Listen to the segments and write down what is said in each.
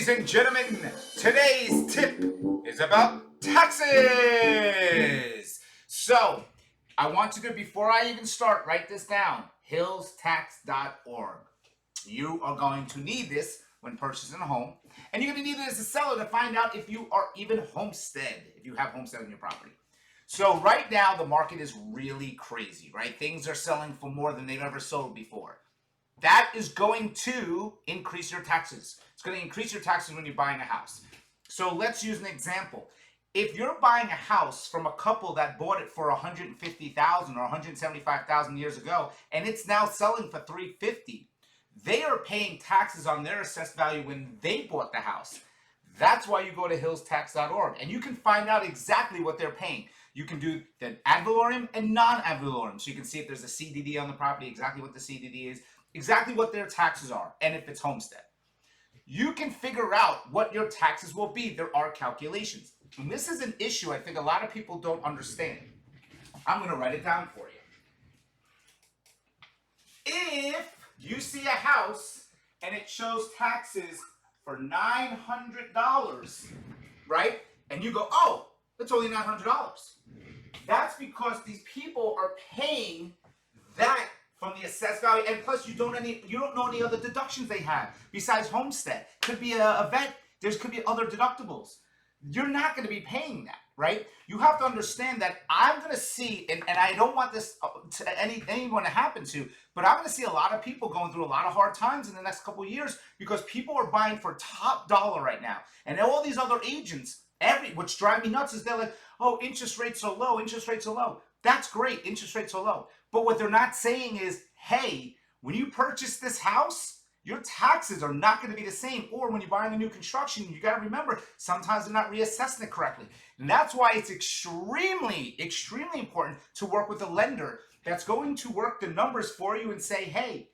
Ladies and gentlemen, today's tip is about taxes. So, I want you to, before I even start, write this down, hillstax.org. You are going to need this when purchasing a home, and you're going to need it as a seller to find out if you are even homestead, if you have homestead on your property. So right now, the market is really crazy, right? Things are selling for more than they've ever sold before. That is going to increase your taxes. It's going to increase your taxes when you're buying a house. So let's use an example. If you're buying a house from a couple that bought it for $150,000 or $175,000 years ago, and it's now selling for $350,000, they are paying taxes on their assessed value when they bought the house. That's why you go to hillstax.org, and you can find out exactly what they're paying. You can do the ad valorem and non-ad valorem, so you can see if there's a CDD on the property, exactly what the CDD is, exactly what their taxes are, and if it's homestead. You can figure out what your taxes will be. There are calculations. And this is an issue I think a lot of people don't understand. I'm going to write it down for you. If you see a house and it shows taxes for $900, right? And you go, oh, it's only $900. That's because these people are paying that from the assessed value, and plus you don't know any other deductions they have besides homestead. Could be a vet. Could be other deductibles. You're not going to be paying that, right? You have to understand that I'm going to see, and I don't want this to anyone to happen to, but I'm going to see a lot of people going through a lot of hard times in the next couple of years because people are buying for top dollar right now, and all these other agents, which drive me nuts, is they're like, oh, interest rates are low, interest rates are low. That's great, interest rates are low. But what they're not saying is, hey, when you purchase this house, your taxes are not going to be the same. Or when you're buying a new construction, you got to remember, sometimes they're not reassessing it correctly. And that's why it's extremely, extremely important to work with a lender that's going to work the numbers for you and say, hey,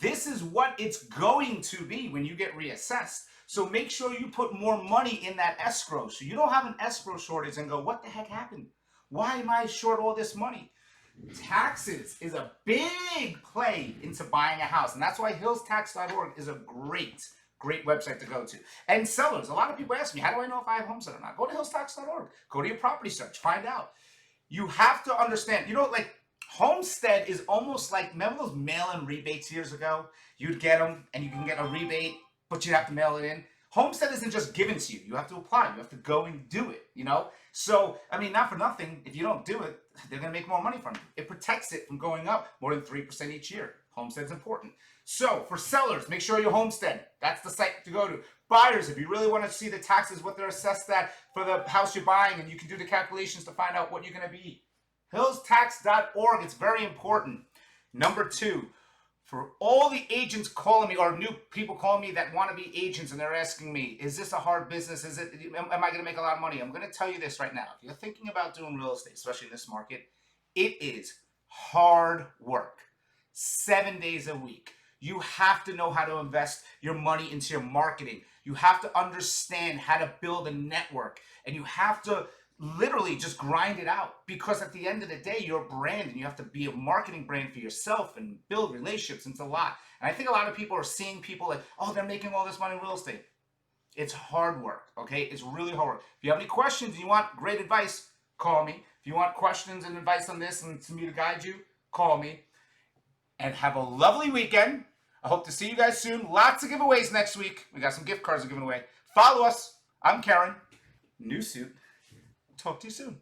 this is what it's going to be when you get reassessed. So make sure you put more money in that escrow so you don't have an escrow shortage and go, what the heck happened? Why am I short all this money? Taxes is a big play into buying a house. And that's why hillstax.org is a great website to go to. And sellers, a lot of people ask me, how do I know if I have homestead or not? Go to hillstax.org. Go to your property search. Find out. You have to understand, like homestead is almost like, remember those mail-in rebates years ago? You'd get them and you can get a rebate, but you have to mail it in. Homestead isn't just given to you. You have to apply. You have to go and do it, So, not for nothing, if you don't do it, they're going to make more money from you. It protects it from going up more than 3% each year. Homestead's important. So, for sellers, make sure you homestead. That's the site to go to. Buyers, if you really want to see the taxes, what they're assessed at for the house you're buying, and you can do the calculations to find out what you're going to be. hillstax.org, it's very important. Number 2, for all the agents calling me, or new people calling me that want to be agents, and they're asking me, is this a hard business? Am I going to make a lot of money? I'm going to tell you this right now. If you're thinking about doing real estate, especially in this market, it is hard work. 7 days a week. You have to know how to invest your money into your marketing. You have to understand how to build a network, and you have to literally just grind it out, because at the end of the day, you're a brand and you have to be a marketing brand for yourself and build relationships. It's a lot. And I think a lot of people are seeing people like, oh, they're making all this money in real estate. It's hard work, okay? It's really hard work. If you have any questions and you want great advice, call me. If you want questions and advice on this and for me to guide you, call me. And have a lovely weekend. I hope to see you guys soon. Lots of giveaways next week. We got some gift cards we're giving away. Follow us. I'm Kerin. New suit. Talk to you soon.